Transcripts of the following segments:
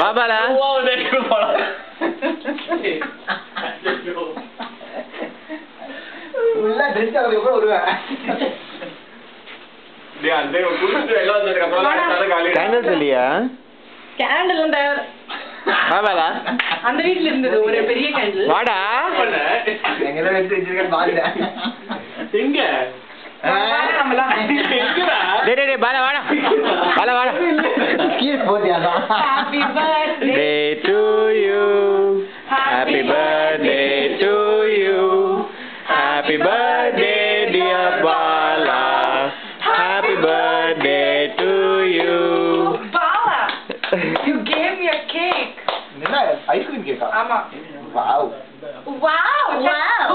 பாபாலா உள்ள ட்ரெஸ் ஆகிறதுக்கு அப்புறம் வருவேன். கேண்டில்ஸ் இல்லையா? கேண்டில் அந்த பாபாலா அந்த வீட்ல இருந்தது ஒரு பெரிய கேண்டில். வாடா எங்கதான் எடுத்து வச்சிருக்கேன்னு பாக்குறேன். எங்க டேய் பாலா வாடா பாலா வாடா. கீழே போதியா? Happy birthday Day to you, happy birthday to you, happy birthday dear Bala, happy birthday to you. Bala, you gave me a cake. என்ன ஐஸ்கிரீம் கேக்கா? ஆமா. வாவ். Wow, wow.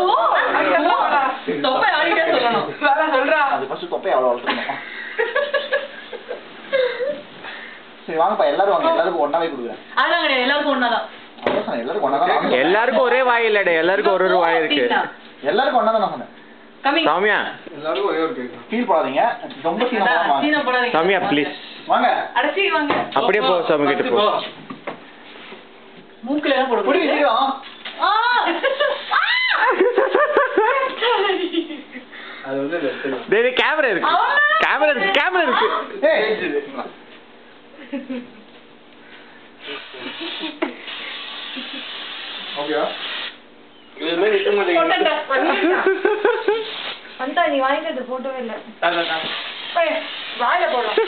தொப்பை ஆடிட்டே சொல்லணும். வேற சொல்றா. அது ஃபர்ஸ்ட் தொப்பை அவ்வளவு வளர்த்துக்கணும். சரி வாங்கப்பா எல்லாரும் வாங்க, எல்லாருக்கும் ஒண்ணாவே கொடுக்குறேன். அதான் கிடையாது, எல்லாருக்கும் ஒண்ணாதான். அதான் எல்லாருக்கும் ஒண்ணாதான். எல்லாருக்கும் ஒரே வாய் இல்லடா, எல்லாருக்கும் ஒரு வாய் இருக்கு. எல்லாருக்கும் ஒண்ணாதான் நான் சொன்னேன். கமிங். சாமியா எல்லாரும் ஒரே ஒரு கேக். ஃபீல் பண்ணாதீங்க, ரொம்ப சீனா போடாதீங்க. சாமியா ப்ளீஸ் வாங்க. அடச்சி வாங்க. அப்படியே போ சாமி கிட்ட போ. மூக்குல எல்லாம் போட புடி சீக்கிரம். அது வந்து டேய் கேமரா இருக்கு, கேமரா இருக்கு. ஏய் ஓகே இது மாதிரி இட்டு மாட்டீங்க. அந்த நீ வாங்கிட்டு போட்டோவே இல்ல. ஏய் வாயில போடலாம்.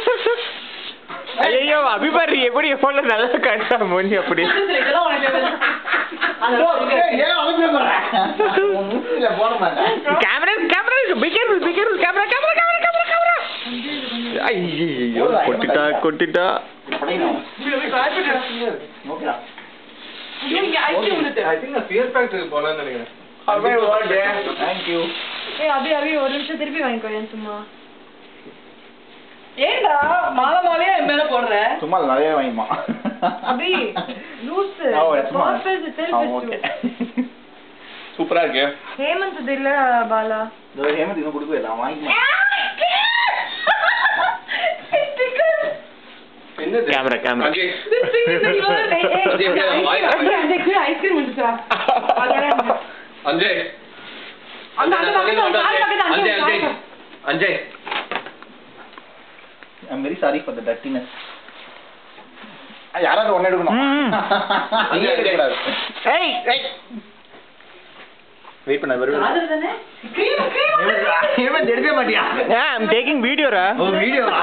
ஐயோ அபிபாரி எப்படி போன்ல நல்லா காட்டா மோனி அப்படி. இதெல்லாம் உனக்கு ஏன் அவஞ்சே போற? மூஞ்சில போட மாட்டேன். Camera be careful camera. ஐயோ கொட்டிட்டா. ஓகேடா. இங்க ஐஸ் வந்துட்டு. I think நான் fear factor போலாம்னு நினைக்கிறேன். Thank you. ஏய் அபி ஒரு நிமிஷம் திருப்பி வாங்கிக்கோ ஏன் சும்மா. ஏண்டா மாலையா மேல போடுற? சும்மா நிறைய வாங்கிமா. அபி லூஸ். ஓகே. சூப்பரா இருக்கு. ஹேமந்த் இல்ல பாலா. இதோ ஹேமந்த் இன்னும் கொடுக்கவே இல்ல, வாங்கிமா. என்னது? கேமரா அஜய். ஐஸ்கிரீம் வந்துச்சா? Ajay. Ajay. I'm very sorry for the dirtiness. யாராவது ஒண்ணு எடுக்கணும். அங்கே எடுக்கக்கூடாது. ஏய் வெயிட் பண்ண வருது. அதுதானே ஹேமந்த் எடுக்க மாட்டியா? I'm taking video ரா. ஓ வீடியோவா?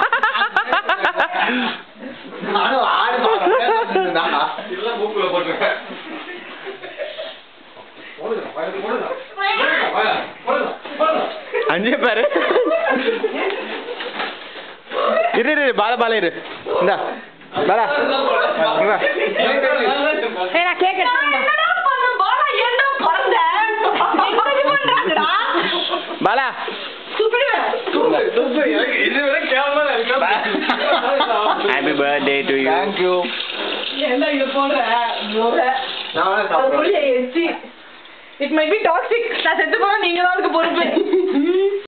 நானும் ஆடு பாறேன்டா. இல்ல மூக்குல போட்டுறேன். அஞ்சே பாரு. இரு பாலா இரு. இந்தா பாலா இங்க. ஏய் நான் கேக் எடுத்துறேன். பாலா என்ன பறந்த? என்ன பண்றடா? பாலா சூப்பர் எனக்கு இதுவரை கேவலமா இருக்கு. Happy birthday to you. Thank you. என்ன இது போடுற? நான் சாப்பிடுறேன். It might be toxic. நான் செத்து போனா நீங்க தான் அதுக்கு பொறுப்பு.